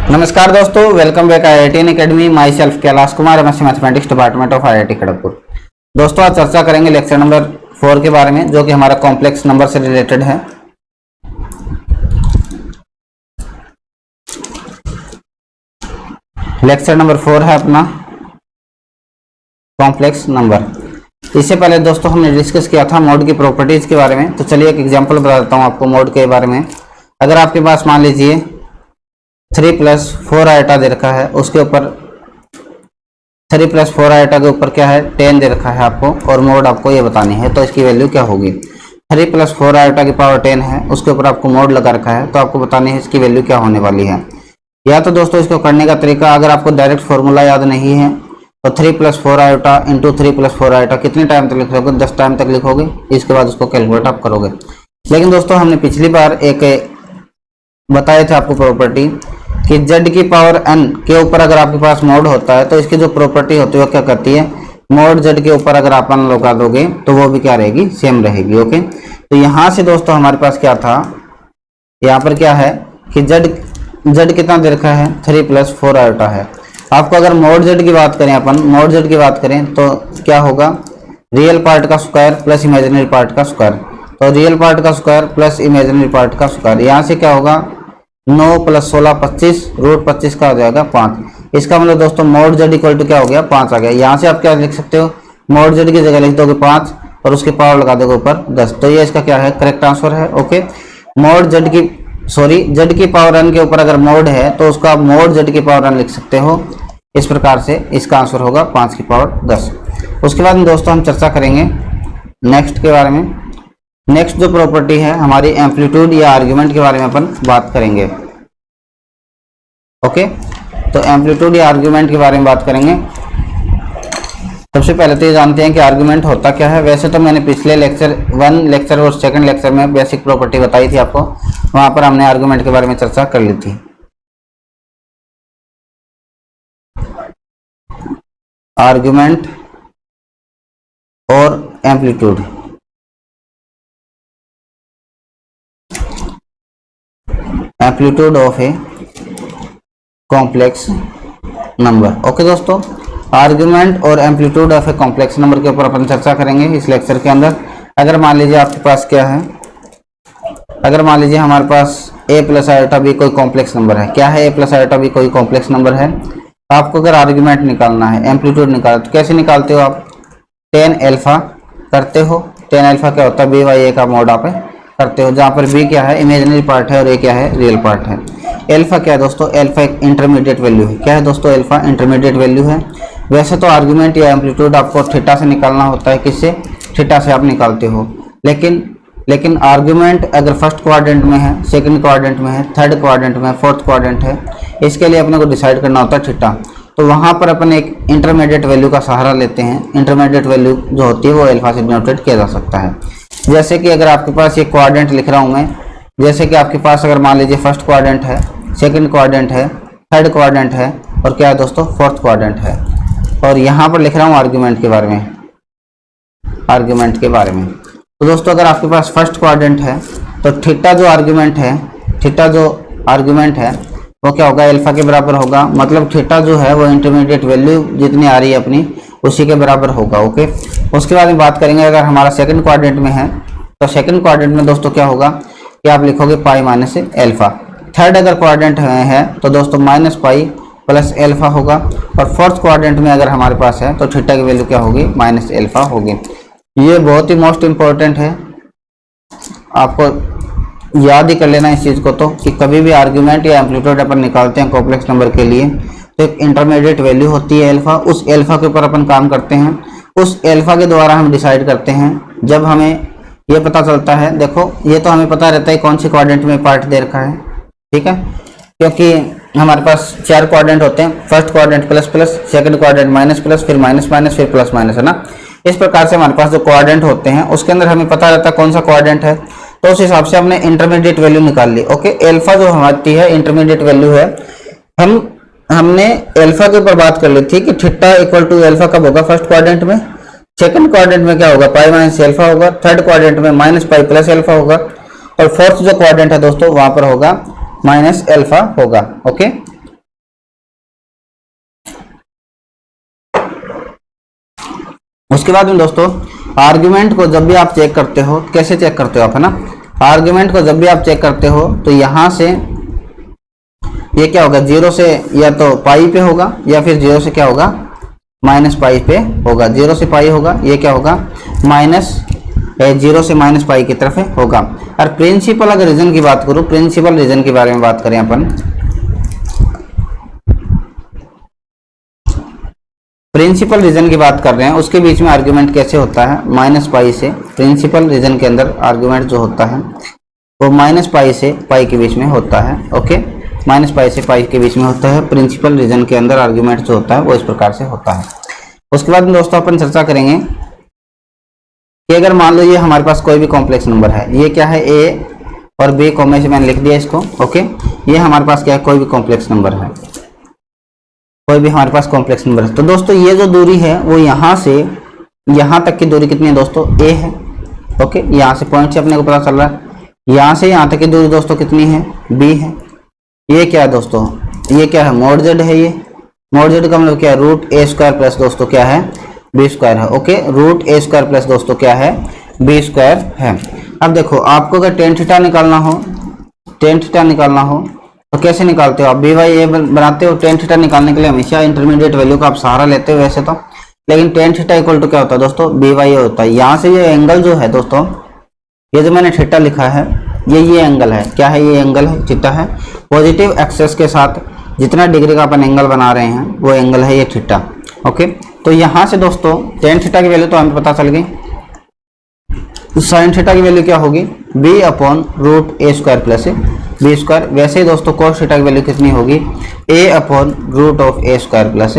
नमस्कार दोस्तों, welcome back IIT academy. My self Kailash Kumar, MSc mathematics department of IIT Kharagpur. दोस्तों आज चर्चा करेंगे लेक्चर नंबर 4 के बारे में, जो कि हमारा कॉम्प्लेक्स नंबर से रिलेटेड है। लेक्चर नंबर 4 है अपना कॉम्प्लेक्स नंबर। इससे पहले दोस्तों हमने डिस्कस किया था मोड की प्रॉपर्टीज के बारे में। तो चलिए एक एग्जांपल बता देता हूँ आपको मोड के बारे में। अगर आपके पास मान लीजिए 3 + 4 आइटा दे रखा है, उसके ऊपर 3 + 4 आइटा के ऊपर क्या है 10 दे रखा है आपको, और मोड आपको ये बतानी है, तो इसकी वैल्यू क्या होगी। 3 + 4 आइटा की पावर 10 है, उसके ऊपर आपको मोड लगा रखा है, तो आपको बतानी है इसकी वैल्यू क्या होने वाली है। या तो दोस्तों इसको करने का तरीका, अगर आपको डायरेक्ट फॉर्मूला याद नहीं है तो 3 + 4 आइटा इंटू 3 + 4 आइटा कितने टाइम तक लिखोगे, 10 टाइम तक लिखोगे। इसके बाद उसको कैलकुलेट आप करोगे। लेकिन दोस्तों हमने पिछली बार एक बताए थे आपको प्रॉपर्टी कि z की पावर n के ऊपर अगर आपके पास मोड होता है तो इसकी जो प्रॉपर्टी होती है वो क्या करती है, मोड z के ऊपर अगर आप n लगा दोगे तो वो भी क्या रहेगी, सेम रहेगी। ओके, तो यहाँ से दोस्तों हमारे पास क्या था, यहाँ पर क्या है कि z कितना दे रखा है 3 + 4 आइटा है। आपको अगर मोड z की बात करें, अपन मोड z की बात करें तो क्या होगा, रियल पार्ट का स्क्वायर प्लस इमेजिनरी पार्ट का स्क्वायर। तो रियल पार्ट का स्क्वायर प्लस इमेजिनरी पार्ट का स्क्वायर, यहाँ से क्या होगा 9 + 16 25, रूट 25 का हो जाएगा 5। इसका मतलब दोस्तों मोड z इक्वल टू क्या हो गया 5 आ गया। यहाँ से आप क्या लिख सकते हो, मोड z की जगह लिख दोगे 5 और उसकी पावर लगा दोगे ऊपर 10। तो ये इसका क्या है, करेक्ट आंसर है। ओके, मोड z की पावर n के ऊपर अगर मोड है तो उसका मोड z की पावर n लिख सकते हो इस प्रकार से। इसका आंसर होगा 5 की पावर 10। उसके बाद दोस्तों हम चर्चा करेंगे नेक्स्ट के बारे में। नेक्स्ट जो प्रॉपर्टी है हमारी एम्पलीट्यूड या आर्गुमेंट के बारे में अपन बात करेंगे। ओके, तो एम्पलीट्यूड या आर्गुमेंट के बारे में बात करेंगे। सबसे पहले तो ये जानते हैं कि आर्गुमेंट होता क्या है। वैसे तो मैंने पिछले लेक्चर 1 लेक्चर और सेकंड लेक्चर में बेसिक प्रॉपर्टी बताई थी आपको, वहां पर हमने आर्गुमेंट के बारे में चर्चा कर ली थी। आर्गुमेंट और amplitude, amplitude of a complex number. Okay दोस्तों, आर्गुमेंट और amplitude of a complex number के ऊपर अपन चर्चा करेंगे इस लेक्चर के अंदर। अगर मान लीजिए आपके पास क्या है, अगर मान लीजिए हमारे पास a + आइटा b कोई कॉम्प्लेक्स नंबर है। क्या है, a + आइटा b कोई कॉम्प्लेक्स नंबर है। आपको अगर आर्गुमेंट निकालना है, एम्पलीट्यूड निकालना, तो कैसे निकालते हो आप, tan अल्फा करते हो। tan अल्फा क्या होता है, b/a का मोड आप करते हो, जहाँ पर b क्या है इमेजिनरी पार्ट है और a क्या है रियल पार्ट है। अल्फा क्या है दोस्तों, अल्फा एक इंटरमीडिएट वैल्यू है। क्या है दोस्तों, अल्फा इंटरमीडिएट वैल्यू है। वैसे तो आर्गुमेंट या एम्पलीट्यूड आपको थीटा से निकालना होता है, किससे, थीटा से आप निकालते हो। लेकिन आर्गुमेंट अगर फर्स्ट क्वाड्रेंट में है, सेकंड क्वाड्रेंट में है, थर्ड क्वाड्रेंट में है, फोर्थ क्वाड्रेंट है, इसके लिए अपने को डिसाइड करना होता है थीटा। तो वहाँ पर अपन एक इंटरमीडिएट वैल्यू का सहारा लेते हैं। इंटरमीडिएट वैल्यू जो होती है वो अल्फा से डिनोटेड किया जा सकता है। जैसे कि अगर आपके पास ये क्वाड्रेंट लिख रहा हूँ मैं, जैसे कि आपके पास अगर मान लीजिए फर्स्ट क्वाड्रेंट है, सेकंड क्वाड्रेंट है, थर्ड क्वाड्रेंट है और क्या है दोस्तों फोर्थ क्वाड्रेंट है। और यहाँ पर लिख रहा हूँ आर्गुमेंट के बारे में, आर्गुमेंट के बारे में। तो दोस्तों अगर आपके पास फर्स्ट क्वाड्रेंट है तो थीटा जो आर्गुमेंट है, थीटा जो आर्गुमेंट है वो क्या होगा, अल्फा के बराबर होगा। मतलब थीटा जो है वो इंटरमीडिएट वैल्यू जितनी आ रही है अपनी उसी के बराबर होगा। ओके, उसके बाद में बात करेंगे अगर हमारा सेकंड क्वाड्रेंट में है तो सेकंड क्वाड्रेंट में दोस्तों क्या होगा कि आप लिखोगे π - अल्फा। थर्ड अगर क्वाड्रेंट है तो दोस्तों -π + अल्फा होगा। और फोर्थ क्वाड्रेंट में अगर हमारे पास है तो थीटा की वैल्यू क्या होगी, -अल्फा होगी। ये बहुत ही मोस्ट इंपॉर्टेंट है, आपको याद ही कर लेना इस चीज़ को, तो कि कभी भी आर्गुमेंट या एम्पलीट्यूड अपन निकालते हैं कॉम्प्लेक्स नंबर के लिए तो एक इंटरमीडिएट वैल्यू होती है अल्फा। उस अल्फा के ऊपर अपन काम करते हैं, उस अल्फा के द्वारा हम डिसाइड करते हैं। जब हमें ये पता चलता है, देखो ये तो हमें पता रहता है कौन सी क्वाड्रेंट में पार्ट दे रखा है, ठीक है, क्योंकि हमारे पास 4 क्वाड्रेंट होते हैं। First quadrant plus, second quadrant minus, फिर माइनस, फिर प्लस, है ना। इस प्रकार से हमारे पास जो क्वाड्रेंट होते हैं उसके अंदर हमें पता रहता है कौन सा क्वाड्रेंट है, तो उस हिसाब से हमने इंटरमीडिएट वैल्यू निकाल ली। ओके, अल्फा जो हमारी है इंटरमीडिएट वैल्यू है। हमने अल्फा के ऊपर बात कर ली थी कि थीटा इक्वल टू अल्फा कब होगा, फर्स्ट क्वाड्रेंट में। सेकंड क्वाड्रेंट में क्या होगा, π - अल्फा होगा। थर्ड क्वाड्रेंट में -π + अल्फा होगा। और फोर्थ जो क्वाड्रेंट है दोस्तों वहां पर होगा -अल्फा होगा। ओके, उसके बाद में दोस्तों आर्ग्यूमेंट को जब भी आप चेक करते हो, कैसे चेक करते हो आप, है ना, आर्ग्यूमेंट को जब भी आप चेक करते हो तो यहाँ से ये क्या होगा, 0 से या तो पाई पे होगा या फिर 0 से क्या होगा, माइनस पाई पे होगा। 0 से पाई होगा, ये क्या होगा, माइनस 0 से माइनस पाई की तरफ होगा। और प्रिंसिपल अगर रीजन की बात करूँ, प्रिंसिपल रीजन के बारे में बात करें अपन, प्रिंसिपल रीजन की बात कर रहे हैं, उसके बीच में आर्ग्यूमेंट कैसे होता है, माइनस पाई से। प्रिंसिपल रीजन के अंदर आर्ग्यूमेंट जो होता है वो माइनस पाई से पाई के बीच में होता है। ओके, माइनस पाई से पाई के बीच में होता है। प्रिंसिपल रीजन के अंदर आर्ग्यूमेंट जो होता है वो इस प्रकार से होता है। उसके बाद में दोस्तों अपन चर्चा करेंगे कि अगर मान लो ये हमारे पास कोई भी कॉम्प्लेक्स नंबर है, ये क्या है, ए और बी कॉमे से मैंने लिख दिया इसको। ओके, ये हमारे पास क्या है, कोई भी कॉम्प्लेक्स नंबर है, कोई भी हमारे पास कॉम्प्लेक्स नंबर है। तो दोस्तों ये जो दूरी है वो यहाँ से यहाँ तक की दूरी कितनी है दोस्तों, ए है। ओके, यहाँ से पॉइंट से अपने को पता चल रहा है, यहाँ से यहाँ तक की दूरी दोस्तों कितनी है, बी है। ये क्या है दोस्तों, ये क्या है, मॉड जेड है। ये मॉड जेड का मतलब क्या है, रूट ए स्क्वायर प्लस दोस्तों क्या है, बी स्क्वायर है। Okay, root A square plus दोस्तों क्या है, बी स्क्वायर है। अब देखो आपको अगर टेन थीटा निकालना हो, टेन थीटा निकालना हो तो कैसे निकालते हो आप, बी बाई ए बनाते हो। टेन थीटा निकालने के लिए हमेशा इंटरमीडिएट वैल्यू का आप सहारा लेते हो वैसे तो, लेकिन टेन थीटा इक्वल टू क्या होता है दोस्तों, बी बाई ए होता है। यहाँ से ये एंगल जो है दोस्तों, ये जो मैंने थीटा लिखा है, ये एंगल है, क्या है, ये एंगल है, थीटा है। पॉजिटिव एक्सेस के साथ जितना डिग्री का अपन एंगल बना रहे हैं वो एंगल है ये थीटा। ओके, तो यहाँ से दोस्तों टेन थीटा की वैल्यू तो हमें पता चल गई, साइन थीटा की वैल्यू क्या होगी, B upon root A square plus B square. वैसे ही दोस्तों कॉस थीटा की वैल्यू कितनी होगी, A upon root of A square plus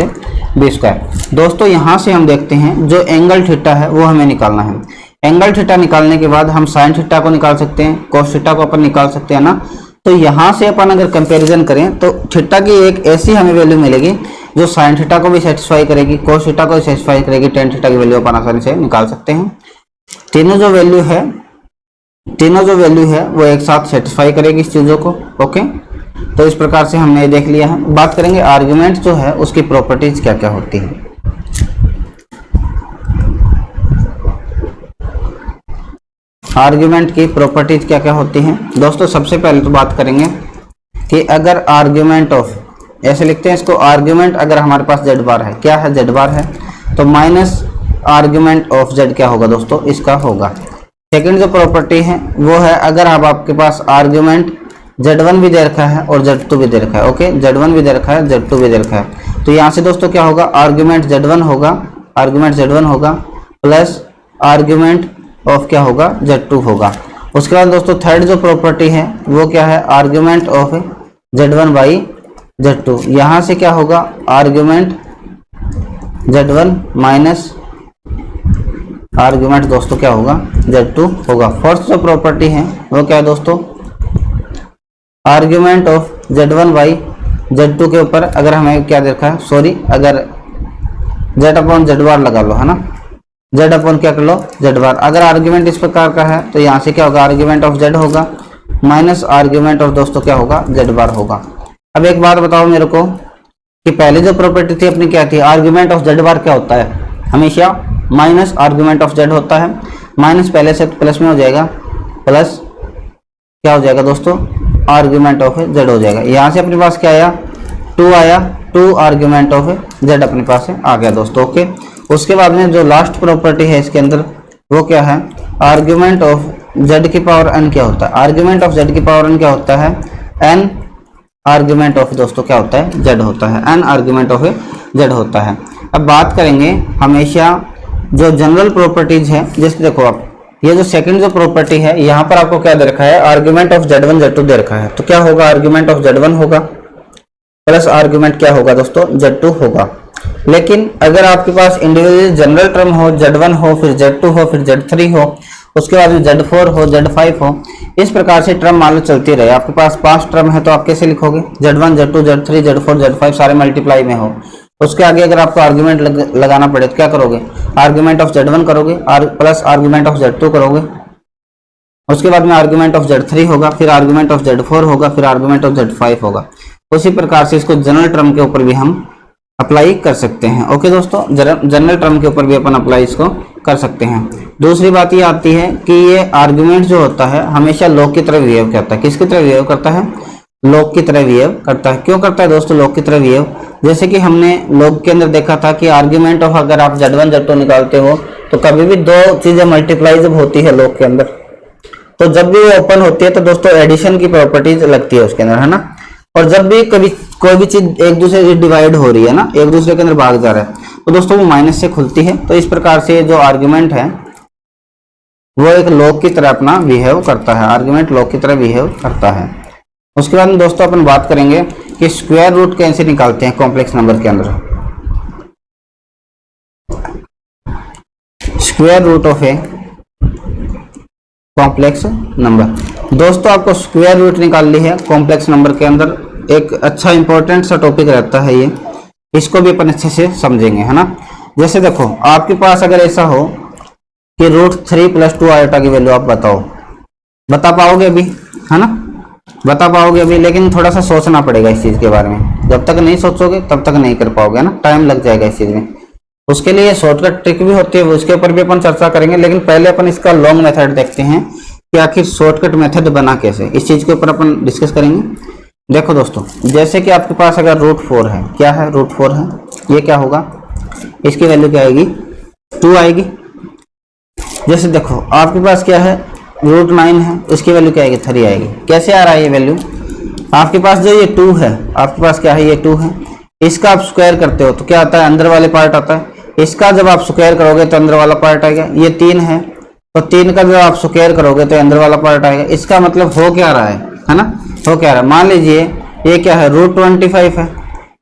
B square. दोस्तों यहाँ से हम देखते हैं जो एंगल थीटा है वो हमें निकालना है। एंगल थीटा निकालने के बाद हम साइन थीटा को निकाल सकते हैं, कॉस थीटा को अपन निकाल सकते हैं ना। तो यहाँ से अपन अगर कंपैरिजन करें तो थीटा की एक ऐसी हमें वैल्यू मिलेगी जो साइन थीटा को भी सेटिस्फाई करेगी, कॉस थीटा को भी सेटिस्फाई करेगी। टेन थीटा की वैल्यू अपन आसानी से निकाल सकते हैं। तीनों जो वैल्यू है वो एक साथ सेटिस्फाई करेगी इस चीज़ों को। ओके, तो इस प्रकार से हमने देख लिया है। बात करेंगे आर्ग्यूमेंट जो है उसकी प्रॉपर्टीज क्या क्या होती है। आर्ग्यूमेंट की प्रॉपर्टीज क्या क्या होती हैं दोस्तों, सबसे पहले तो बात करेंगे कि अगर आर्ग्यूमेंट ऑफ, ऐसे लिखते हैं इसको, आर्ग्यूमेंट अगर हमारे पास जेड बार है, क्या है, जेड बार है, तो माइनस आर्ग्यूमेंट ऑफ जेड क्या होगा दोस्तों, इसका होगा। सेकंड जो प्रॉपर्टी है वो है अगर अब आपके पास आर्ग्यूमेंट z1 भी दे रखा है और z2 भी दे रखा है। ओके, z1 भी दे रखा है, z2 भी दे रखा है, तो यहाँ से दोस्तों क्या होगा, आर्ग्यूमेंट z1 होगा प्लस आर्ग्यूमेंट ऑफ क्या होगा, z2 होगा। उसके बाद दोस्तों थर्ड जो प्रॉपर्टी है वो क्या है, argument of z1 by z2। यहाँ से क्या होगा, आर्ग्यूमेंट z1 माइनस आर्ग्यूमेंट दोस्तों क्या होगा, z2 होगा। फर्स्ट जो प्रॉपर्टी है वो क्या है दोस्तों, argument of z1 by z2 के ऊपर अगर हमें क्या देखा है, सॉरी, अगर z अपॉन z बार लगा लो, है ना, z अपॉन क्या कर लो, z बार। अगर आर्ग्यूमेंट इस प्रकार का है तो यहाँ से क्या होगा, आर्ग्यूमेंट ऑफ z होगा माइनस आर्ग्यूमेंट ऑफ दोस्तों क्या होगा, z बार होगा। अब एक बात बताओ मेरे को कि पहले जो प्रॉपर्टी थी अपनी क्या थी, आर्ग्यूमेंट ऑफ z बार क्या होता है, हमेशा माइनस आर्ग्यूमेंट ऑफ z होता है। माइनस पहले से प्लस में हो जाएगा, प्लस क्या हो जाएगा दोस्तों, आर्ग्यूमेंट ऑफ z हो जाएगा। यहाँ से अपने पास क्या आया, 2 आया, 2 आर्ग्यूमेंट ऑफ z अपने पास आ गया दोस्तों। ओके, उसके बाद में जो लास्ट प्रॉपर्टी है इसके अंदर वो क्या है, आर्ग्यूमेंट ऑफ z की पावर n क्या होता है, आर्ग्यूमेंट ऑफ z की पावर n क्या होता है, n आर्ग्यूमेंट ऑफ दोस्तों क्या होता है, z होता है, n आर्ग्यूमेंट ऑफ z होता है। अब बात करेंगे हमेशा जो जनरल प्रॉपर्टीज है, जैसे देखो आप ये जो सेकंड जो प्रॉपर्टी है यहाँ पर आपको क्या दे रखा है, आर्ग्यूमेंट ऑफ z1 z2 दे रखा है, तो क्या होगा, आर्ग्यूमेंट ऑफ z1 होगा प्लस आर्ग्यूमेंट क्या होगा दोस्तों, z2 होगा। लेकिन अगर आपके पास इंडिविजुअल जनरल टर्म हो, z1 हो, फिर z2 हो, फिर z3 हो, उसके बाद में z4 हो, z5 हो, इस प्रकार से टर्म मान लो चलती रहे। आपके पास 5 टर्म है तो आप कैसे लिखोगे, z1 z2 z3 z4 z5 सारे मल्टीप्लाई में हो। उसके आगे अगर आपको आर्ग्यूमेंट लगाना पड़े तो क्या करोगे, आर्ग्यूमेंट ऑफ z1 करोगे प्लस आर्ग्यूमेंट ऑफ z2 करोगे, उसके बाद में आर्ग्यूमेंट ऑफ z3 होगा, फिर आर्ग्यूमेंट ऑफ z4 होगा, फिर आर्ग्यूमेंट ऑफ z5 होगा। उसी प्रकार से इसको जनरल टर्म के ऊपर भी हम अप्लाई कर सकते हैं। ओके दोस्तों, जनरल टर्म के ऊपर भी अपन अप्लाई इसको कर सकते हैं। दूसरी बात ये आती है कि ये आर्गुमेंट जो होता है हमेशा लॉग की तरह बिहेव करता है। किसकी तरह बिहेव करता है? लॉग की तरह बिहेव करता है। क्यों करता है दोस्तों लॉग की तरह बिहेव? जैसे कि हमने लॉग के अंदर देखा था कि आर्गुमेंट ऑफ अगर आप Z1 Z2 निकालते हो तो कभी भी दो चीजें मल्टीप्लाई जब होती है लॉग के अंदर, तो जब भी वो ओपन होती है तो दोस्तों एडिशन की प्रॉपर्टीज लगती है उसके अंदर, है ना। और जब भी कभी कोई भी चीज एक दूसरे से डिवाइड हो रही है ना, एक दूसरे के अंदर भाग जा रहा है, तो दोस्तों वो माइनस से खुलती है। तो इस प्रकार से जो आर्गुमेंट है वो एक लॉग की तरह अपना बिहेव करता है, आर्गुमेंट लॉग की तरह बिहेव करता है। उसके बाद में दोस्तों अपन बात करेंगे कि स्क्वायर रूट कैसे निकालते हैं कॉम्प्लेक्स नंबर के अंदर। Square root of a complex number. दोस्तों आपको स्क्वायर रूट निकालनी है कॉम्प्लेक्स नंबर के अंदर, एक अच्छा इंपॉर्टेंट सा टॉपिक रहता है ये, इसको भी अपन अच्छे से समझेंगे, है ना। जैसे देखो आपके पास अगर ऐसा हो कि √3 + 2 आयोटा की वैल्यू आप बता पाओगे अभी, है ना, बता पाओगे अभी, लेकिन थोड़ा सा सोचना पड़ेगा इस चीज के बारे में। जब तक नहीं सोचोगे तब तक नहीं कर पाओगे, ना, टाइम लग जाएगा इस चीज में। उसके लिए शॉर्टकट ट्रिक भी होती है, उसके ऊपर भी अपन चर्चा करेंगे, लेकिन पहले अपन इसका लॉन्ग मेथड देखते हैं कि आखिर शॉर्टकट मेथड बना कैसे, इस चीज के ऊपर अपन डिस्कस करेंगे। देखो दोस्तों, जैसे कि आपके पास अगर √4 है, क्या है √4 है, ये क्या होगा, इसकी वैल्यू क्या आएगी, 2 आएगी। जैसे देखो आपके पास क्या है √9 है, इसकी वैल्यू क्या आएगी, 3 आएगी। कैसे आ रहा है ये वैल्यू, आपके पास जो ये 2 है, आपके पास क्या है, ये 2 है, इसका आप स्क्वायर करते हो तो क्या आता है, अंदर वाले पार्ट आता है। इसका जब आप स्क्वायर करोगे तो अंदर वाला पार्ट आएगा। ये 3 है तो 3 का जब आप स्क्वायर करोगे तो अंदर वाला पार्ट आएगा। इसका मतलब हो क्या रहा है ना, हो क्या रहा है, मान लीजिए ये क्या है √25 है,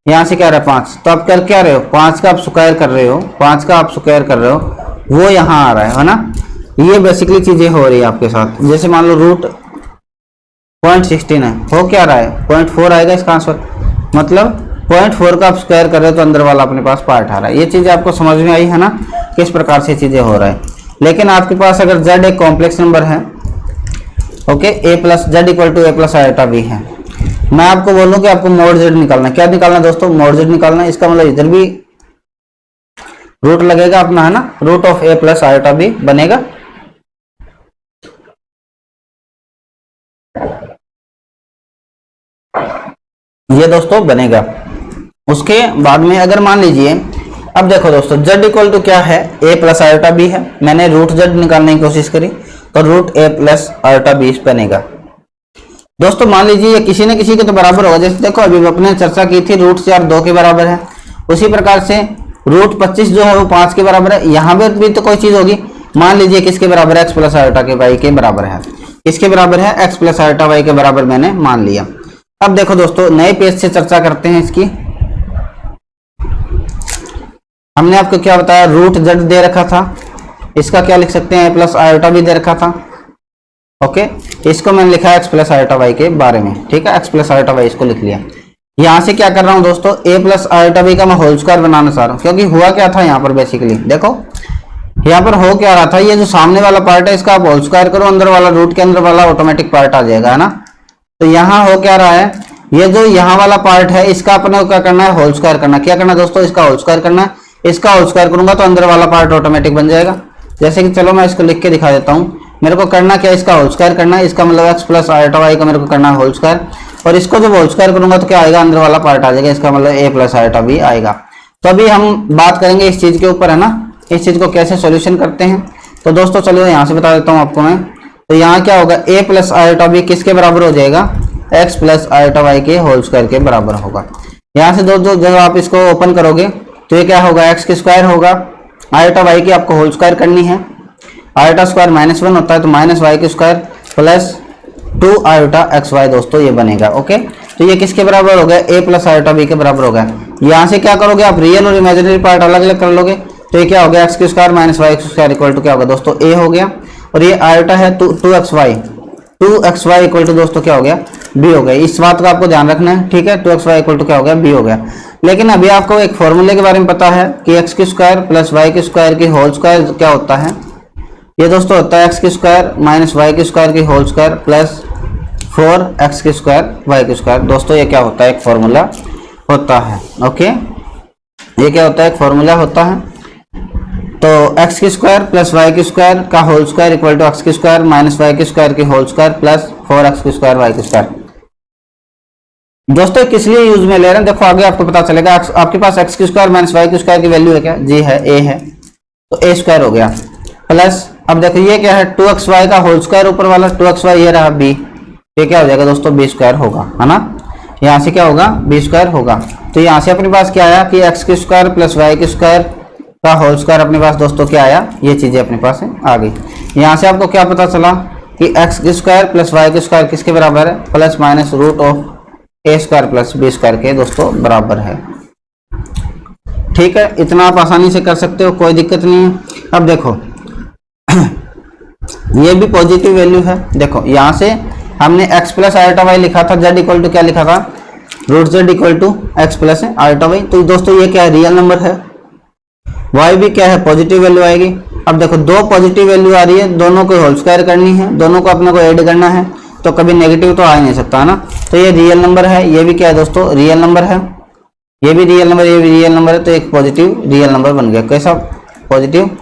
यहाँ से क्या रहा है 5, तो आप कर क्या रहे हो, 5 का आप स्क्वायर कर रहे हो, 5 का आप स्क्वायर कर रहे हो, वो यहाँ आ रहा है ना। ये बेसिकली चीजें हो रही है आपके साथ। जैसे मान लो √0.16 है, हो क्या रहा है 0.4 आएगा इसका आंसर, मतलब 0.4 का आप स्क्वायर कर रहे हो तो अंदर वाला अपने पास पार्ट आ रहा है। ये चीजें आपको समझ में आई है ना, किस प्रकार से चीजें हो रहा है। लेकिन आपके पास अगर z एक कॉम्प्लेक्स नंबर है, okay, a + z = a + iota b है, मैं आपको बोलूं कि आपको mod z निकालना है। क्या निकालना है दोस्तों, mod z निकालना है। इसका मतलब इधर भी रूट लगेगा अपना, है ना, √a + आयोटा b बनेगा। ये दोस्तों बनेगा। उसके बाद में अगर मान लीजिए, अब देखो दोस्तों z = क्या है, a + आयोटा b है, मैंने √z निकालने की कोशिश करी तो √a + आयोटा b बनेगा। दोस्तों मान लीजिए ये किसी न किसी के तो बराबर होगा। जैसे देखो अभी अपने चर्चा की थी √4 2 के बराबर है, उसी प्रकार से √25 जो है वो 5 के बराबर है। यहाँ पर भी तो कोई चीज होगी, मान लीजिए किसके बराबर है, x + आयोटा के y के बराबर है, किसके बराबर है, x + आयोटा y के बराबर मैंने मान लिया। अब देखो दोस्तों नए पेज से चर्चा करते हैं इसकी। हमने आपको क्या बताया, √z दे रखा था, इसका क्या लिख सकते हैं, a + आयोटा भी दे रखा था, ओके। इसको मैंने लिखा है x + आयोटा y के बारे में, ठीक है, x + आयोटा y इसको लिख लिया। यहां से क्या कर रहा हूं दोस्तों, a + आयोटा b का मैं होल स्क्वायर बनाना चाह रहा हूं, क्योंकि हुआ क्या था यहाँ पर बेसिकली, देखो यहाँ पर हो क्या रहा था, ये जो सामने वाला पार्ट है इसका आप होल स्क्वायर करो, अंदर वाला रूट के अंदर वाला ऑटोमेटिक पार्ट आ जाएगा, है ना। तो यहाँ हो क्या रहा है, ये जो यहाँ वाला पार्ट है इसका अपने क्या करना है, होल स्क्वायर करना। क्या करना है दोस्तों, इसका होल स्क्वायर करना है। इसका होल स्क्वायर करूंगा तो अंदर वाला पार्ट ऑटोमेटिक बन जाएगा। जैसे कि चलो मैं इसको लिख के दिखा देता हूँ। मेरे को करना क्या है, इसका होल स्क्वायर करना है, इसका मतलब x + आयोटा y का मेरे को करना है होल स्क्वायर, और इसको जब होल स्क्वायर करूंगा तो क्या आएगा, अंदर वाला पार्ट आ जाएगा, इसका मतलब a + आयोटा b आएगा। तो अभी हम बात करेंगे इस चीज के ऊपर, है ना, इस चीज को कैसे सोल्यूशन करते हैं। तो दोस्तों चलो यहाँ से बता देता हूँ आपको मैं। तो यहाँ क्या होगा, a + आयोटा b किसके बराबर हो जाएगा, x + आयोटा y के होल स्क्वायर के बराबर होगा। यहाँ से दोस्तों जब आप इसको ओपन करोगे तो ये क्या होगा, x के स्क्वायर होगा, आयोटा y की आपको होल स्क्वायर करनी है, आयोटा स्क्वायर -1 होता है तो -y के स्क्वायर + 2 आयोटा xy दोस्तों ये बनेगा, ओके। तो ये किसके बराबर हो गया, a + आयोटा b के बराबर हो गया। यहाँ से क्या करोगे आप, रियल और इमेजिनरी पार्ट अलग अलग कर लोगे, तो ये क्या हो गया, x के स्क्वायर -y के स्क्वायर = क्या होगा दोस्तों, a हो गया, और ये आयोटा है 2xy = दोस्तों क्या हो गया, b हो गया। इस बात का आपको ध्यान रखना है, ठीक है, 2xy = क्या हो गया, b हो गया। लेकिन अभी आपको एक फॉर्मूले के बारे में पता है कि x के स्क्वायर + y के स्क्वायर की होल स्क्वायर क्या होता है, ये दोस्तों होता है x के स्क्वायर -y के स्क्वायर की होल स्क्वायर + 4x के स्क्वायर y के स्क्वायर। दोस्तों ये क्या होता है, एक फॉर्मूला होता है, ओके। ये क्या होता है, एक फॉर्मूला होता है। तो एक्स की स्क्वायर प्लस वाई की स्क्वायर का whole square equal to x की स्क्वायर माइनस वाई की स्क्वायर की होल स्क्वायर प्लस 4x की स्क्वायर वाई की स्क्वायर। दोस्तों किस लिए यूज में ले रहे हैं, देखो आगे आपको पता चलेगा। आपके पास एक्स की स्क्वायर माइनस वाई की स्क्वायर की वैल्यू है क्या, जी है, ए है, तो ए स्क्वायर हो गया प्लस, अब देखो ये क्या है 2xy का होल स्क्वायर ऊपर वाला 2xy, ये रहा b, ये क्या हो जाएगा दोस्तों b स्क्वायर होगा, है ना। यहाँ से क्या होगा b स्क्वायर होगा। तो यहाँ से अपने पास क्या आया कि एक्स की स्क्वायर प्लस वाई की स्क्वायर का होल स्क्वायर अपने पास दोस्तों क्या आया, ये चीजें अपने पास है आ गई। यहाँ से आपको क्या पता चला कि एक्स की स्क्वायर प्लस वाई की स्क्वायर किसके बराबर है, plus minus root of A square plus B square के दोस्तों बराबर है। ठीक है, इतना आप आसानी से कर सकते हो, कोई दिक्कत नहीं है। अब देखो ये भी पॉजिटिव वैल्यू है। देखो यहाँ से हमने x प्लस आयोटा वाई लिखा था, z इक्वल टू क्या लिखा था, root z equal to x plus iota y. तो दोस्तों ये क्या है, रियल नंबर है। y भी क्या है, पॉजिटिव वैल्यू आएगी। अब देखो दो पॉजिटिव वैल्यू आ रही है, दोनों को होल स्क्वायर करनी है, दोनों को अपने को ऐड करना है, तो कभी नेगेटिव तो आ ही नहीं सकता ना। तो ये रियल नंबर है, ये भी क्या है दोस्तों, रियल नंबर है, ये भी रियल नंबर, ये भी रियल नंबर है। तो एक पॉजिटिव रियल नंबर बन गया। कैसा, पॉजिटिव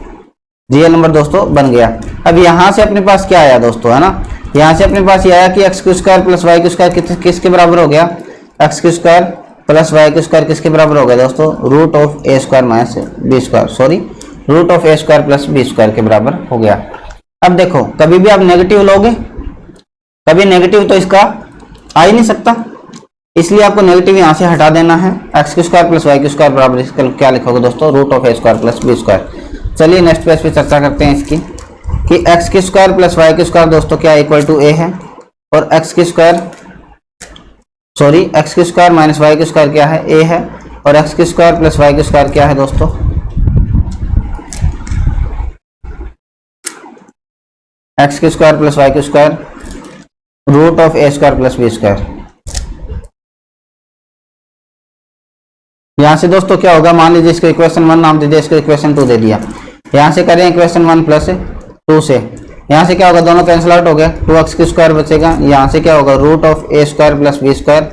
रियल नंबर दोस्तों बन गया। अब यहाँ से अपने पास क्या आया दोस्तों, है ना, यहाँ से अपने पास ये आया कि एक्स की स्क्वायर प्लस वाई की स्क्वायर किसके बराबर हो गया, एक्स की स्क्वायर प्लस वाई की स्क्वायर किसके बराबर हो गया दोस्तों, root of A square minus b square, sorry root of A square plus B square के बराबर हो गया। अब देखो कभी भी आप नेगेटिव लोगे, कभी नेगेटिव तो इसका आ ही नहीं सकता, इसलिए आपको नेगेटिव यहाँ से हटा देना है। एक्स की स्क्वायर प्लस वाई की स्क्वायर बराबर इसका क्या लिखोगे दोस्तों, root of A square plus B square. चलिए नेक्स्ट पेज पे चर्चा करते हैं इसकी कि एक्स की स्क्वायर प्लस वाई की स्क्वायर दोस्तों क्या इक्वल टू ए है, और एक्स की स्क्वायर माइनस वाई की स्क्वायर क्या है, ए है, और एक्स की स्क्वायर प्लस वाई की स्क्वायर क्या है दोस्तों, एक्स की स्क्वायर प्लस वाई की square root of A square plus B square. यहां से दोस्तों क्या होगा, मान लीजिए इसको इक्वेशन 1 नाम दे दिया, इसको इक्वेशन 2 दे दिया। यहां से करें इक्वेशन 1 प्लस 2 से, यहां से क्या होगा, दोनों कैंसिल आउट हो गया, 2x की स्क्वायर बचेगा। यहां से क्या होगा, root of A square plus B square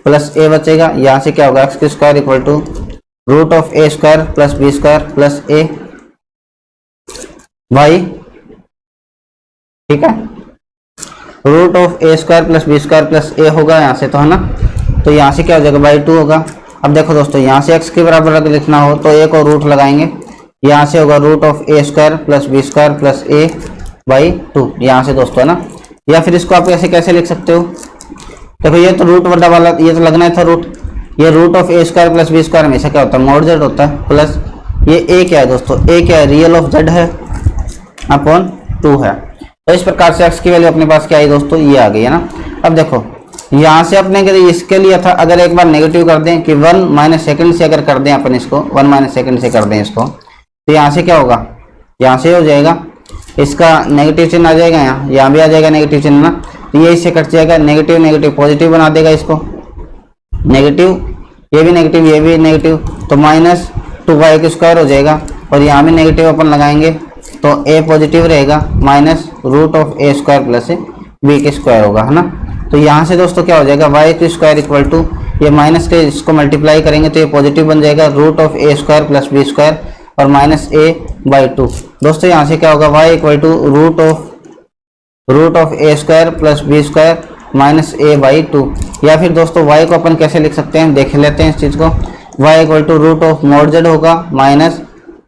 plus A बचेगा। यहां से क्या होगा, एक्स की square equal to root of A square plus B square plus A Y. ठीक है, root of A square plus B square plus A होगा यहाँ से, तो है ना। तो यहाँ से क्या हो जाएगा, बाई 2 होगा। अब देखो दोस्तों यहाँ से x के बराबर अगर लिखना हो तो एक और रूट लगाएंगे, यहाँ से होगा root of A square plus B square plus a by 2, यहाँ से दोस्तों है ना। या फिर इसको आप ऐसे कैसे लिख सकते हो, देखो ये तो रूट बड़ा वाला, ये तो लगना था रूट, ये root of A square plus B square हमेशा क्या होता है, मॉड जेड होता है, प्लस ये ए क्या है दोस्तों, ए क्या है, रियल ऑफ जेड है अपॉन 2 है। तो इस प्रकार से एक्स की वैल्यू अपने पास क्या आई दोस्तों, ये आ गई है ना। अब देखो यहाँ से अपने इसके लिए था, अगर एक बार नेगेटिव कर दें कि 1 माइनस सेकेंड से अगर कर दें अपन इसको, 1 माइनस सेकेंड से कर दें इसको, तो यहाँ से क्या होगा, यहाँ से हो जाएगा, इसका नेगेटिव चिन्ह आ जाएगा, यहाँ भी आ जाएगा नेगेटिव चिन्ह ना, तो ये इससे कट जाएगा, नेगेटिव नेगेटिव पॉजिटिव बना देगा इसको, नेगेटिव ये भी नेगेटिव ये भी नेगेटिव, तो माइनस 2y की स्क्वायर हो जाएगा, और यहाँ भी नेगेटिव अपन लगाएंगे तो a पॉजिटिव रहेगा, minus root of A square plus b के स्क्वायर होगा, है ना। तो यहाँ से दोस्तों क्या हो जाएगा, y की स्क्वायर इक्वल टू ये माइनस के इसको मल्टीप्लाई करेंगे तो ये पॉजिटिव बन जाएगा, root of A square plus B square और माइनस a बाई 2। दोस्तों यहाँ से क्या होगा, y equal to root of A square plus B square minus a by 2। या फिर दोस्तों y को अपन कैसे लिख सकते हैं, देख लेते हैं इस चीज़ को, y equal to root of mod Z होगा minus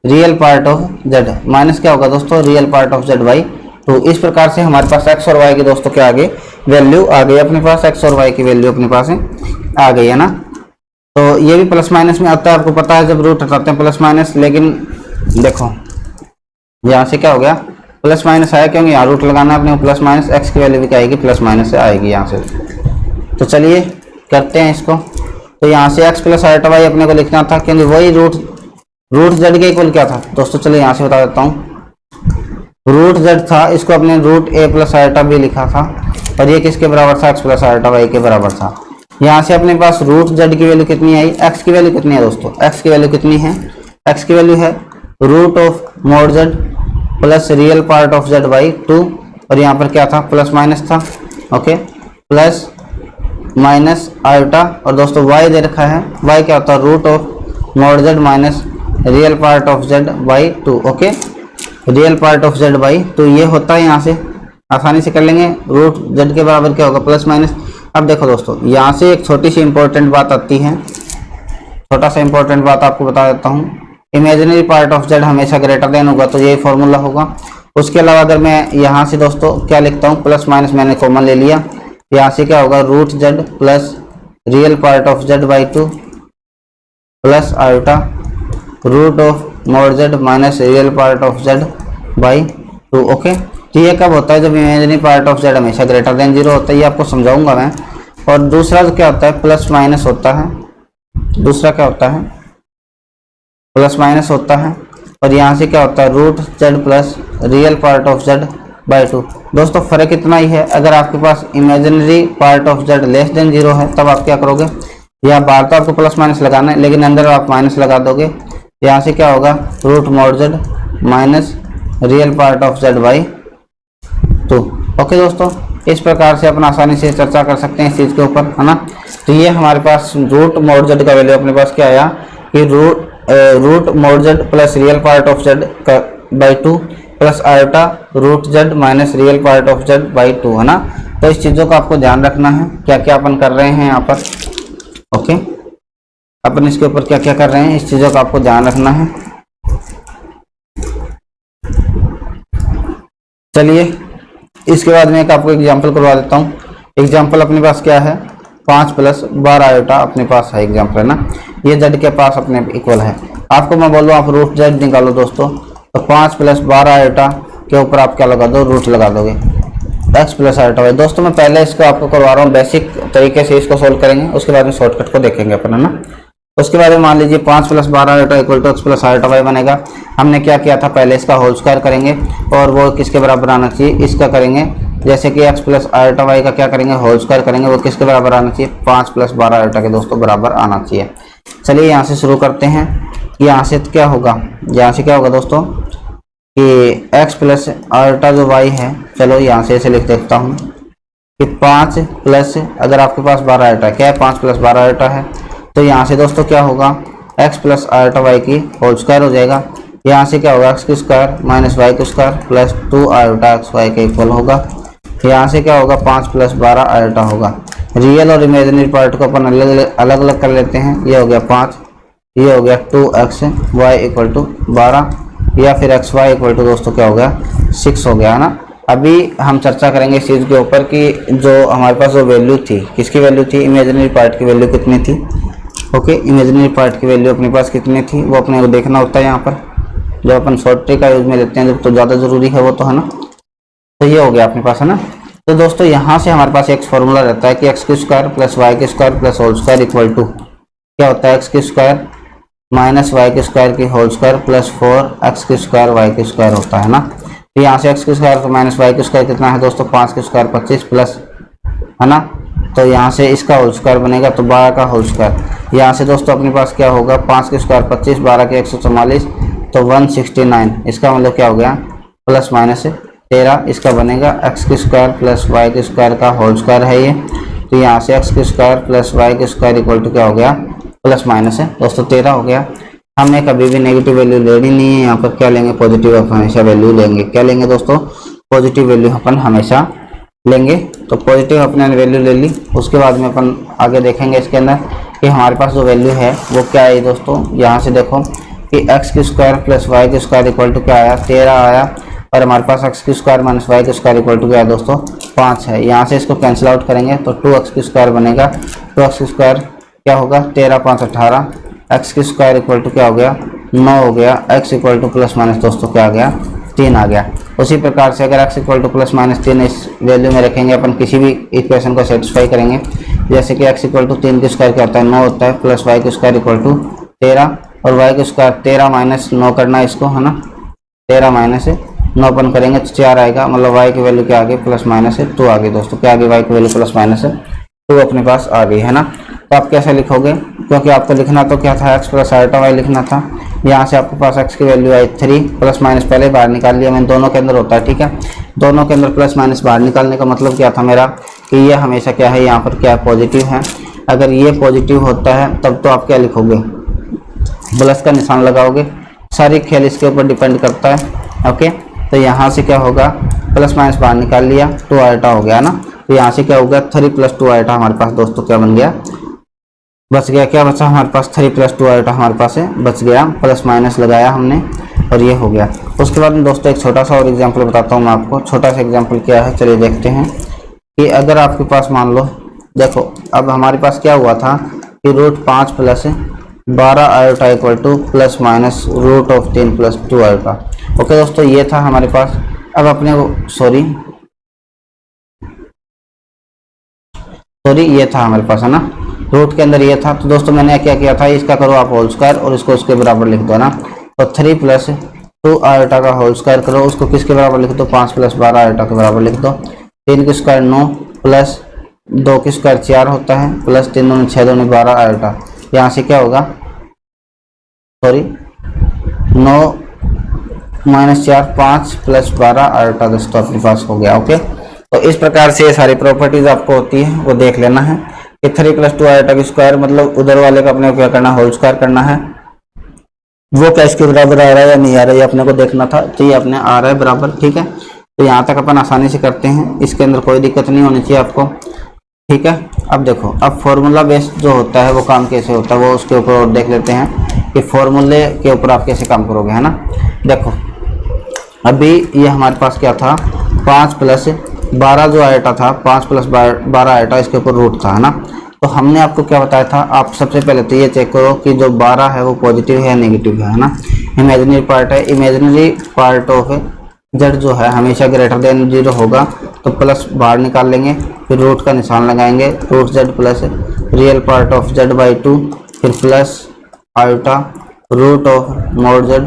real part of Z, minus क्या होगा दोस्तों, real part of Z by 2। इस प्रकार से हमारे पास x और y की दोस्तों क्या आ गई, वैल्यू आ गई अपने पास, x और y की वैल्यू अपने पास है आ गई, है ना। तो ये भी प्लस माइनस में आता है, आपको पता है जब रूट हटाते हैं प्लस माइनस, लेकिन देखो यहाँ से क्या हो गया, प्लस माइनस आया क्योंकि यहाँ रूट लगाना है अपने, प्लस माइनस x की वैल्यू भी क्या आएगी, प्लस माइनस से आएगी यहाँ से। तो चलिए करते हैं इसको, तो यहाँ से x प्लस आयोटा वाई अपने को लिखना था, क्योंकि वही रूट जेड के इक्वल क्या था दोस्तों, चलिए यहाँ से बता देता हूँ, रूट जेड था, इसको अपने रूट ए प्लस आयोटा भी लिखा था, और ये किसके बराबर था, एक्स प्लस आयोटा वाई के बराबर था। यहाँ से अपने पास रूट जेड की वैल्यू कितनी आई, एक्स की वैल्यू कितनी है दोस्तों, एक्स की वैल्यू कितनी है, एक्स की वैल्यू है root of mod Z plus real part of Z by 2, और यहाँ पर क्या था, प्लस माइनस था, ओके, प्लस माइनस आयोटा, और दोस्तों वाई दे रखा है, वाई क्या होता है, root of mod z minus real part of Z by 2। Okay, real part of Z by 2 ये होता है, यहाँ से आसानी से कर लेंगे। रूट जेड के बराबर क्या होगा, प्लस माइनस। अब देखो दोस्तों, यहाँ से एक छोटी सी इंपॉर्टेंट बात आती है, छोटा सा इंपॉर्टेंट बात आपको बता देता हूँ। इमेजिनरी पार्ट ऑफ जेड हमेशा ग्रेटर देन होगा, तो यही फॉर्मूला होगा। उसके अलावा अगर मैं यहाँ से दोस्तों क्या लिखता हूँ, प्लस माइनस मैंने कॉमन ले लिया, यहाँ से क्या होगा, root Z plus real part of Z by 2 plus iota root of mod z minus real part of Z by 2। Okay, तो ये कब होता है, जब इमेजिनरी पार्ट ऑफ जेड हमेशा ग्रेटर देन 0 होता है, ये आपको समझाऊंगा मैं। और दूसरा क्या होता है, प्लस माइनस होता है। दूसरा क्या होता है, प्लस माइनस होता है। और यहाँ से क्या होता है, root Z plus real part of Z by 2। दोस्तों फर्क इतना ही है, अगर आपके पास imaginary part of Z less than 0 है तब आप क्या करोगे, या बाहर तो आपको प्लस माइनस लगाना है लेकिन अंदर आप माइनस लगा दोगे। यहाँ से क्या होगा, root mod z minus real part of Z by 2। Okay दोस्तों, इस प्रकार से अपन आसानी से चर्चा कर सकते हैं इस चीज़ के ऊपर, है ना। तो ये हमारे पास रूट मॉड जेड का वैल्यू अपने पास क्या आया कि root mod Z plus real part of Z का by 2 plus iota root Z minus real part of Z by 2, है ना। तो इस चीज़ों का आपको ध्यान रखना है, क्या क्या अपन कर रहे हैं यहाँ पर। ओके, अपन इसके ऊपर क्या क्या कर रहे हैं, इस चीज़ों का आपको ध्यान रखना है। चलिए इसके बाद में एक आपको एग्जांपल करवा देता हूँ। एग्जांपल अपने पास क्या है, 5 प्लस 12 आयोटा अपने पास है एग्जांपल, है ना। ये जेड के पास अपने इक्वल है। आपको मैं बोल रहा हूँ आप रूट जेड निकालो दोस्तों, तो 5 प्लस 12 आयोटा के ऊपर आप क्या लगा दो, रूट लगा दोगे x प्लस आयोटा वाई। दोस्तों मैं पहले इसको आपको करवा रहा हूँ, बेसिक तरीके से इसको सोल्व करेंगे, उसके बाद में शॉर्टकट को देखेंगे अपन, है ना। उसके बाद में मान लीजिए 5 plus 12 iota equal to x plus iota y बनेगा। हमने क्या किया था, पहले इसका होल स्क्वायर करेंगे और वो किसके बराबर आना चाहिए, इसका करेंगे। जैसे कि x प्लस आयोटा वाई का क्या करेंगे, होल स्क्वायर करेंगे, वो किसके बराबर आना चाहिए, 5 प्लस 12 आयोटा के दोस्तों बराबर आना चाहिए। चलिए यहाँ से शुरू करते हैं। यहाँ से क्या होगा, यहाँ से क्या होगा दोस्तों कि x प्लस आयोटा जो y है, चलो यहाँ से ऐसे लिख देता हूँ कि 5 प्लस, अगर आपके पास 12 आयोटा क्या है, 5 प्लस 12 आयोटा है, तो यहाँ से दोस्तों क्या होगा, x प्लस आयोटा y की होल स्क्वायर हो जाएगा। यहाँ से क्या होगा, x की स्क्वायर माइनस y की square plus 2 iota x y के इक्वल होगा। यहाँ से क्या होगा, 5 प्लस 12 आयोटा होगा। रियल और इमेजिनरी पार्ट को अपन अलग अलग कर लेते हैं। ये हो गया 5, ये हो गया 2x y इक्वल टू 12, या फिर एक्स वाई इक्वल टू दोस्तों क्या हो गया, 6 हो गया, है ना। अभी हम चर्चा करेंगे इस चीज़ के ऊपर कि जो हमारे पास जो वैल्यू थी, किसकी वैल्यू थी, इमेजिनरी पार्ट की वैल्यू कितनी थी। ओके, इमेजिनरी पार्ट की वैल्यू अपने पास कितनी थी वो अपने को देखना होता है यहाँ पर। जो अपन शॉर्ट ट्रिक का यूज में लेते हैं जब, तो ज़्यादा ज़रूरी है वो तो, है ना। तो ये हो गया अपने पास, है ना। तो दोस्तों यहाँ से हमारे पास एक फॉर्मूला रहता है कि एक्स की स्क्वायर प्लस वाई की square plus whole square equal to क्या होता है, एक्स की स्क्वायर माइनस वाई के स्क्वायर की होल स्क्वायर प्लस 4x की स्क्वायर वाई की स्क्वायर होता है ना। तो यहाँ से x की स्क्वायर माइनस वाई की स्क्वायर कितना है दोस्तों, 5 की स्क्वायर 25 प्लस, है ना। तो यहाँ से इसका होल स्क्वायर बनेगा तो 12 का होल स्क्वायर। यहाँ से दोस्तों अपने पास क्या होगा, 5 की स्क्वायर 25, 12 के 144, तो 169। इसका मतलब क्या हो गया, प्लस माइनस 13। इसका बनेगा x की स्क्वायर प्लस वाई की स्क्वायर का होल स्क्वायर है ये। तो यहाँ से x की स्क्वायर प्लस वाई की स्क्वायर इक्वल टू क्या हो गया, प्लस माइनस है दोस्तों 13 हो गया। हमें कभी भी नेगेटिव वैल्यू लेनी नहीं है, यहाँ पर क्या लेंगे, पॉजिटिव हमेशा वैल्यू लेंगे। क्या लेंगे दोस्तों, पॉजिटिव वैल्यू अपन हमेशा लेंगे। तो पॉजिटिव अपने वैल्यू ले ली। उसके बाद में अपन आगे देखेंगे इसके अंदर कि हमारे पास जो वैल्यू है वो क्या है दोस्तों। यहाँ से देखो कि एक्स की स्क्वायर प्लस वाई की स्क्वायर इक्वल टू क्या आया, 13 आया। और हमारे पास एक्स की स्क्वायर माइनस वाई की स्क्वायर इक्वल टू क्या है दोस्तों, 5 है। यहाँ से इसको कैंसिल आउट करेंगे तो 2x की स्क्वायर बनेगा। 2x की स्क्वायर क्या होगा, 13 5 18। एक्स की स्क्वायर इक्वल टू क्या हो गया, 9 हो गया। X equal two plus minus दोस्तों क्या आ गया, 3 आ गया। उसी प्रकार से अगर x equal two plus minus 3 इस वैल्यू में रखेंगे, अपन किसी भी इक्वेशन को सेटिस्फाई करेंगे। जैसे कि एक्स इक्वल टू 3 की स्क्वायर क्या होता है, 9 होता है, प्लस वाई की स्क्वायर इक्वल टू 13, और वाई की स्क्वायर 13 माइनस 9 करना है इसको, है ना। 13 माइनस 9 अपन करेंगे तो 4 आएगा, मतलब वाई की वैल्यू क्या आ गई, प्लस माइनस 2 आ गई दोस्तों। क्या आ गई, वाई की वैल्यू प्लस माइनस 2 अपने पास आ गई, है ना। तो आप कैसे लिखोगे, क्योंकि आपको लिखना तो क्या था, एक्स प्लस आयोटा वाई लिखना था। यहाँ से आपके पास एक्स की वैल्यू आई 3, प्लस माइनस पहले बाहर निकाल लिया मैंने, दोनों के अंदर होता है, ठीक है। दोनों के अंदर प्लस माइनस बाहर निकालने का मतलब क्या था मेरा, कि ये हमेशा क्या है, यहाँ पर क्या पॉजिटिव है। अगर ये पॉजिटिव होता है तब तो आप क्या लिखोगे, प्लस का निशान लगाओगे, सारी खेल इसके ऊपर डिपेंड करता है। ओके, तो यहाँ से क्या होगा, प्लस माइनस बाहर निकाल लिया, 2 आयोटा हो गया ना। तो यहाँ से क्या हो गया, 3 + 2 आयोटा हमारे पास दोस्तों क्या बन गया, बच गया। क्या बचा हमारे पास, 3 + 2 आयोटा हमारे पास है, बच गया, प्लस माइनस लगाया हमने और ये हो गया। उसके बाद में दोस्तों एक छोटा सा और एग्जाम्पल बताता हूँ मैं आपको। छोटा सा एग्जाम्पल क्या है, चलिए देखते हैं कि अगर आपके पास मान लो, देखो अब हमारे पास क्या हुआ था कि √5 + 12 iota = plus minus √3 + 2 iota. Okay दोस्तों, ये था हमारे पास। अब अपने को सॉरी ये था हमारे पास है ना, रूट के अंदर ये था। तो दोस्तों मैंने क्या किया था, इसका करो आप होल स्क्वायर और इसको उसके बराबर लिख दो ना। तो 3 + 2 आयोटा का होल स्क्वायर करो, उसको किसके बराबर लिख दो, 5 + 12 आयोटा के बराबर लिख दो। 3 के स्क्वायर 9 प्लस 2 के स्क्वायर 4 होता है, प्लस 3 दूनी 6 दूनी 12 आयोटा। यहाँ से क्या होगा, 9 - 4 5 + 12 आयोटा दोस्तों अपने पास हो गया। ओके, तो इस प्रकार से ये सारी प्रॉपर्टीज आपको होती है वो देख लेना है कि 3 + 2 आयोटा की स्क्वायर मतलब उधर वाले का अपने को क्या करना है, होल स्क्वायर करना है। वो क्या इसके बराबर आ रहा है या नहीं आ रहा है, अपने को देखना था। तो ये अपने आ रहा है बराबर, ठीक है। तो यहाँ तक अपन आसानी से करते हैं, इसके अंदर कोई दिक्कत नहीं होनी चाहिए आपको, ठीक है। अब देखो, अब फॉर्मूला बेस्ड जो होता है वो काम कैसे होता है वो उसके ऊपर और देख लेते हैं कि फॉर्मूले के ऊपर आप कैसे काम करोगे, है ना। देखो अभी ये हमारे पास क्या था, 5 + 12 जो आयोटा था, 5 + 12 आयोटा, इसके ऊपर रूट था, है ना। तो हमने आपको क्या बताया था, आप सबसे पहले तो ये चेक करो कि जो 12 है वो पॉजिटिव है या नेगेटिव है ना। इमेजिनरी पार्ट है, इमेजिनरी पार्ट ऑफ जेड जो है हमेशा >0 होगा। तो प्लस बाहर निकाल लेंगे, फिर रूट का निशान लगाएंगे, √z plus real part of z/2, फिर plus iota √mod z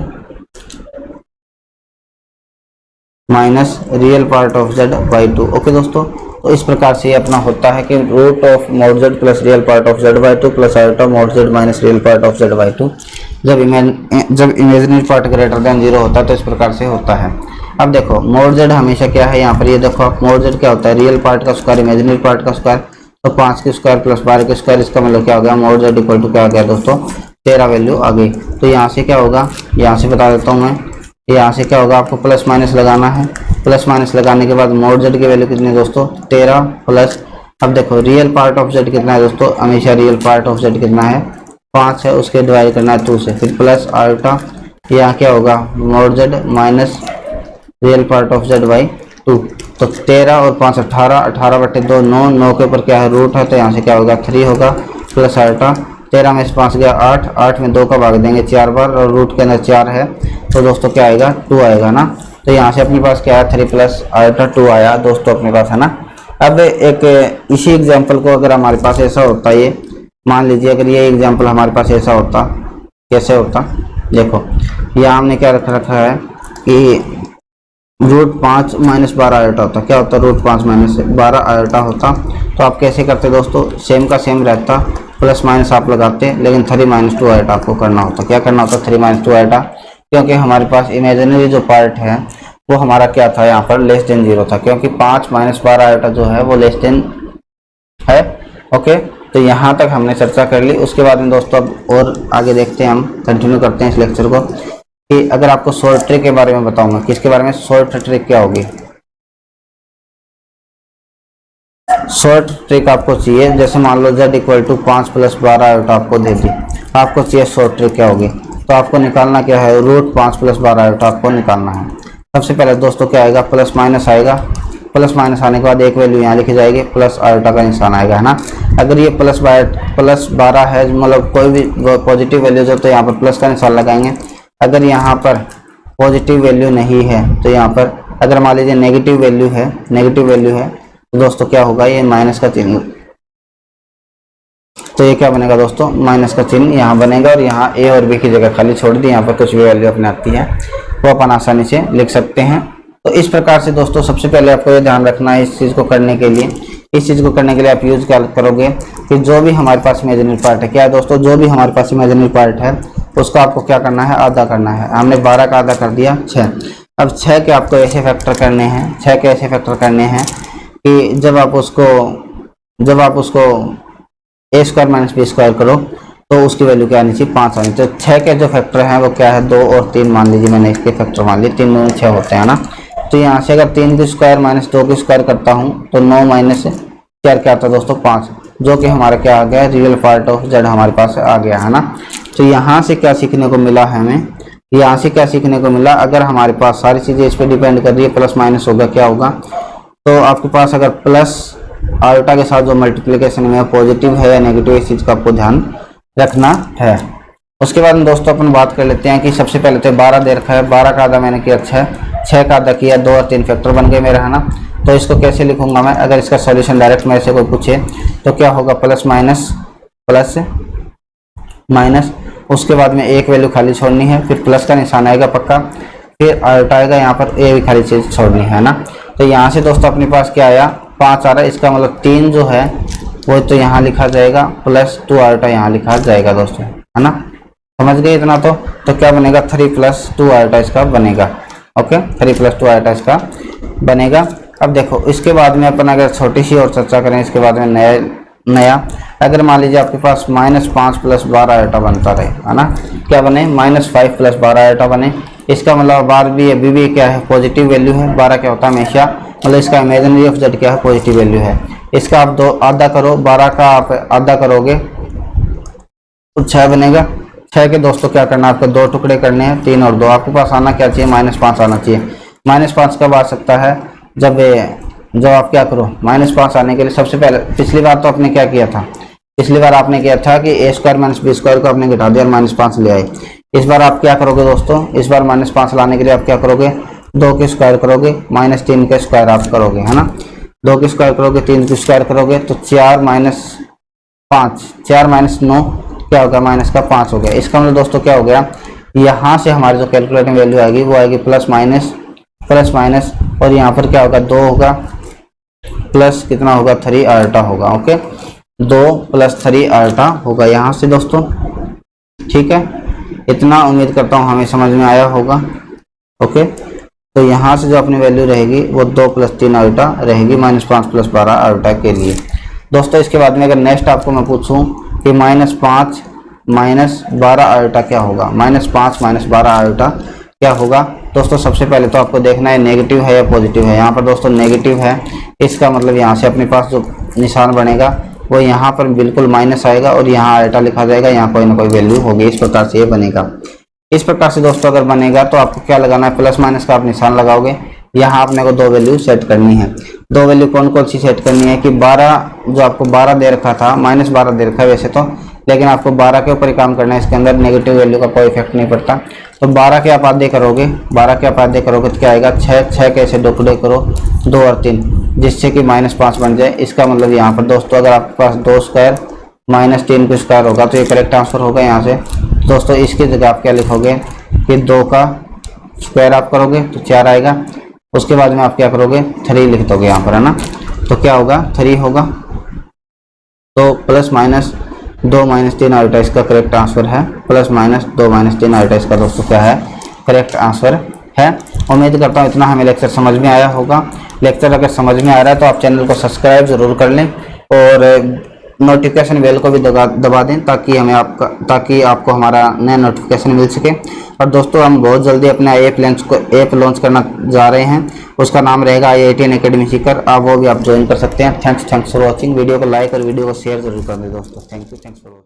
minus real part of z/2। Okay दोस्तों, तो इस प्रकार से ये अपना होता है कि √mod z plus real part of z/2 plus iota mod z minus real part of z/2 जब इमेजिनरी पार्ट >0 होता है तो इस प्रकार से होता है। अब देखो mod z हमेशा क्या है, यहाँ पर ये देखो आप, mod z क्या होता है, रियल पार्ट का स्क्वायर इमेजिनरी पार्ट का स्क्वायर। तो 5 के स्क्वायर प्लस 12 के स्क्वायर, इसका मतलब क्या हो गया, mod z = क्या आ गया दोस्तों, 13 वैल्यू आ गई। तो यहाँ से क्या होगा, यहाँ से बता देता हूँ मैं, यहाँ से क्या होगा, आपको प्लस माइनस लगाना है। प्लस माइनस लगाने के बाद mod z की वैल्यू कितनी है दोस्तों, 13 प्लस, अब देखो रियल पार्ट ऑफ z कितना है दोस्तों, हमेशा रियल पार्ट ऑफ z कितना है, 5 है, उसके डिवाइड करना है 2 से, फिर प्लस आयोटा, यहाँ क्या होगा mod z minus real part of z/2। तो 13 और 5 18, 18/2 9, 9 के ऊपर क्या है रूट है, तो यहाँ से क्या होगा 3 होगा, प्लस आयोटा, 13 में से 5 गया 8, 8 में 2 का भाग देंगे 4 बार और रूट के अंदर 4 है, तो दोस्तों क्या आएगा 2 आएगा ना। तो यहाँ से अपने पास क्या है 3 प्लस आयोटा 2 आया दोस्तों अपने पास, है ना। अब एक इसी एग्जाम्पल को अगर हमारे पास ऐसा होता, ये मान लीजिए अगर ये एग्जाम्पल हमारे पास ऐसा होता, कैसे होता, देखो यहाँ हमने क्या रखा है कि √5 - 12 आयोटा होता, क्या होता √5 - 12 आयोटा होता। तो आप कैसे करते दोस्तों, सेम का सेम रहता, प्लस माइनस आप लगाते, लेकिन 3 - 2 आयोटा आपको करना होता। क्या करना होता, 3 - 2 आयोटा, क्योंकि हमारे पास इमेजिनरी जो पार्ट है वो हमारा क्या था यहाँ पर <0 था, क्योंकि 5 - 12 आयोटा जो है वो <, है। ओके, तो यहाँ तक हमने चर्चा कर ली। उसके बाद में दोस्तों अब और आगे देखते हैं, हम कंटिन्यू करते हैं इस लेक्चर को कि अगर आपको शॉर्ट ट्रिक के बारे में बताऊंगा, किसके बारे में, शॉर्ट ट्रिक क्या होगी, शॉर्ट ट्रिक आपको चाहिए। जैसे मान लो z = 5 + 12 आयोटा आपको दे दी, आपको चाहिए शॉर्ट ट्रिक क्या होगी, तो आपको निकालना क्या है, √5 + 12 आयोटा आपको निकालना है। सबसे पहले दोस्तों क्या आएगा, प्लस माइनस आएगा, प्लस माइनस आने के बाद एक वैल्यू यहाँ लिखी जाएगी, प्लस आयोटा का निशान आएगा, है ना। अगर ये प्लस 12 है, मतलब कोई भी पॉजिटिव वैल्यूज हो तो यहाँ पर प्लस का निशान लगाएंगे। अगर यहाँ पर पॉजिटिव वैल्यू नहीं है तो यहाँ पर, अगर मान लीजिए नेगेटिव वैल्यू है तो दोस्तों क्या होगा, ये माइनस का चिन्ह, तो ये क्या बनेगा दोस्तों, माइनस का चिन्ह यहाँ बनेगा और यहाँ ए और बी की जगह खाली छोड़ दी, यहाँ पर कुछ भी वैल्यू अपने आती है वो अपन आसानी से लिख सकते हैं। तो इस प्रकार से दोस्तों सबसे पहले आपको ये ध्यान रखना है, इस चीज़ को करने के लिए आप यूज़ क्या करोगे कि जो भी हमारे पास इमेजिनरी पार्ट है, क्या है दोस्तों, जो भी हमारे पास इमेजिनरी पार्ट है उसका आपको क्या करना है, आधा करना है। हमने 12 का आधा कर दिया 6। अब 6 के आपको ऐसे फैक्टर करने हैं, 6 के ऐसे फैक्टर करने हैं कि जब आप उसको a² - b² करो तो उसकी वैल्यू क्या आनी चाहिए 5 आनी चाहिए। तो 6 के जो फैक्टर हैं वो क्या है 2 और 3 मान लीजिए, मैंने इसके फैक्टर मान लिए 3 2 6 होते हैं ना। तो यहाँ से अगर 3 की स्क्वायर माइनस 2 की स्क्वायर करता हूँ तो 9 माइनस 4 क्या आता है दोस्तों 5, जो कि हमारा क्या आ गया रियल पार्ट ऑफ जेड हमारे पास आ गया है ना। तो यहाँ से क्या सीखने को मिला है हमें, यहाँ से क्या सीखने को मिला, अगर हमारे पास सारी चीज़ें इस पर डिपेंड कर रही है प्लस माइनस होगा क्या होगा, तो आपके पास अगर प्लस अल्टा के साथ जो मल्टीप्लिकेशन में पॉजिटिव है या नेगेटिव, इस चीज़ का आपको ध्यान रखना है। उसके बाद में दोस्तों अपन बात कर लेते हैं कि सबसे पहले तो 12 दे रखा है, 12 का आधा मैंने किया 6 का आधा किया 2 और 3 फैक्टर बन गए मेरा है ना। तो इसको कैसे लिखूंगा मैं, अगर इसका सॉल्यूशन डायरेक्ट मेरे से कोई पूछे तो क्या होगा प्लस माइनस प्लस माइनस, उसके बाद में एक वैल्यू खाली छोड़नी है, फिर प्लस का निशान आएगा पक्का, फिर अल्टा आएगा, यहाँ पर ए भी खाली चीज छोड़नी है ना। तो यहाँ से दोस्तों अपने पास क्या आया 5 आ रहा है, इसका मतलब 3 जो है वो तो यहाँ लिखा जाएगा प्लस 2 अल्टा यहाँ लिखा जाएगा दोस्तों, है ना। समझ गए इतना। तो क्या बनेगा 3 + 2 अल्टा इसका बनेगा। ओके 3 + 2 अल्टा इसका बनेगा। अब देखो इसके बाद में अपन अगर छोटी सी और चर्चा करें, इसके बाद में नया अगर मान लीजिए आपके पास -5 + 12 अल्टा बनता रहे, है ना, क्या बने -5 + 12 अल्टा बने। इसका मतलब बार भी अभी भी क्या है पॉजिटिव वैल्यू है, 12 क्या होता है हमेशा, मतलब इसका इमेजिनरी ऑफ जेड क्या है पॉजिटिव वैल्यू है। इसका आप 2 आधा करो, 12 का आप आधा करोगे तो 6 बनेगा। 6 के दोस्तों क्या करना है आपको 2 टुकड़े करने हैं, 3 और 2 आपके पास आना क्या चाहिए -5 आना चाहिए। -5 कब आ सकता है, जब आप क्या करो -5 आने के लिए सबसे पहले, पिछली बार तो आपने क्या किया था, पिछली बार आपने किया था कि a² - b² को आपने घटा दिया और -5 ले आए। इस बार आप क्या करोगे दोस्तों, इस बार -5 लाने के लिए आप क्या करोगे 2 की स्क्वायर करोगे -3 के स्क्वायर आप करोगे, है ना। 2 की स्क्वायर करोगे 3 की स्क्वायर करोगे तो 4 - 5 4 - 9 क्या होगा -5 हो गया। इसका मतलब दोस्तों क्या हो गया, यहाँ से हमारी जो कैलकुलेटिंग वैल्यू आएगी वो आएगी प्लस माइनस और यहाँ पर क्या होगा 2 होगा प्लस कितना होगा 3 अल्टा होगा। ओके 2 + 3 अल्टा होगा यहाँ से दोस्तों, ठीक है। इतना उम्मीद करता हूँ हमें समझ में आया होगा। ओके तो यहाँ से जो अपनी वैल्यू रहेगी वो 2 + 3 अल्टा रहेगी -5 + 12 अल्टा के लिए दोस्तों। इसके बाद में अगर नेक्स्ट आपको मैं पूछूं कि -5 - 12 अल्टा क्या होगा, -5 - 12 अल्टा क्या होगा दोस्तों। सबसे पहले तो आपको देखना है नेगेटिव है या पॉजिटिव है। यहाँ पर दोस्तों नेगेटिव है, इसका मतलब यहाँ से अपने पास जो निशान बनेगा वो यहाँ पर बिल्कुल माइनस आएगा और यहाँ अल्टा लिखा जाएगा, यहाँ कोई ना कोई वैल्यू होगी। इस प्रकार से ये बनेगा। इस प्रकार से दोस्तों अगर बनेगा तो आपको क्या लगाना है प्लस माइनस का आप निशान लगाओगे। यहाँ आपने को 2 वैल्यू सेट करनी है। 2 वैल्यू कौन कौन सी सेट करनी है कि 12 जो आपको 12 दे रखा था -12 दे रखा है वैसे तो, लेकिन आपको 12 के ऊपर ही काम करना है, इसके अंदर नेगेटिव वैल्यू का कोई इफेक्ट नहीं पड़ता। तो 12 के आप आधे करोगे, 12 के आप आधे करोगे तो क्या आएगा 6 के ऐसे 2 टुकड़े करो 2 और 3 जिससे कि -5 बन जाए। इसका मतलब यहाँ पर दोस्तों अगर आपके पास 2² -3 का स्क्वायर होगा तो ये करेक्ट आंसर होगा। यहाँ से दोस्तों इसकी जगह आप क्या लिखोगे कि 2 का स्क्वायर आप करोगे तो 4 आएगा। उसके बाद में आप क्या करोगे 3 लिख दोगे यहाँ पर, है ना। तो क्या होगा 3 होगा। तो +-2 - 3 अल्टा इसका करेक्ट आंसर है। +-2 - 3 अल्टा इसका दोस्तों क्या है करेक्ट आंसर है। उम्मीद करता हूँ इतना हमें लेक्चर समझ में आया होगा। लेक्चर अगर समझ में आ रहा है तो आप चैनल को सब्सक्राइब जरूर कर लें और नोटिफिकेशन बेल को भी दबा दें ताकि आपको हमारा नया नोटिफिकेशन मिल सके। और दोस्तों हम बहुत जल्दी अपना ऐप लॉन्च करना जा रहे हैं, उसका नाम रहेगा IITN Academy सीकर। आप वो भी आप ज्वाइन कर सकते हैं। Thanks for watching. वीडियो को लाइक और वीडियो को शेयर जरूर कर दें दोस्तों। Thanks for watching.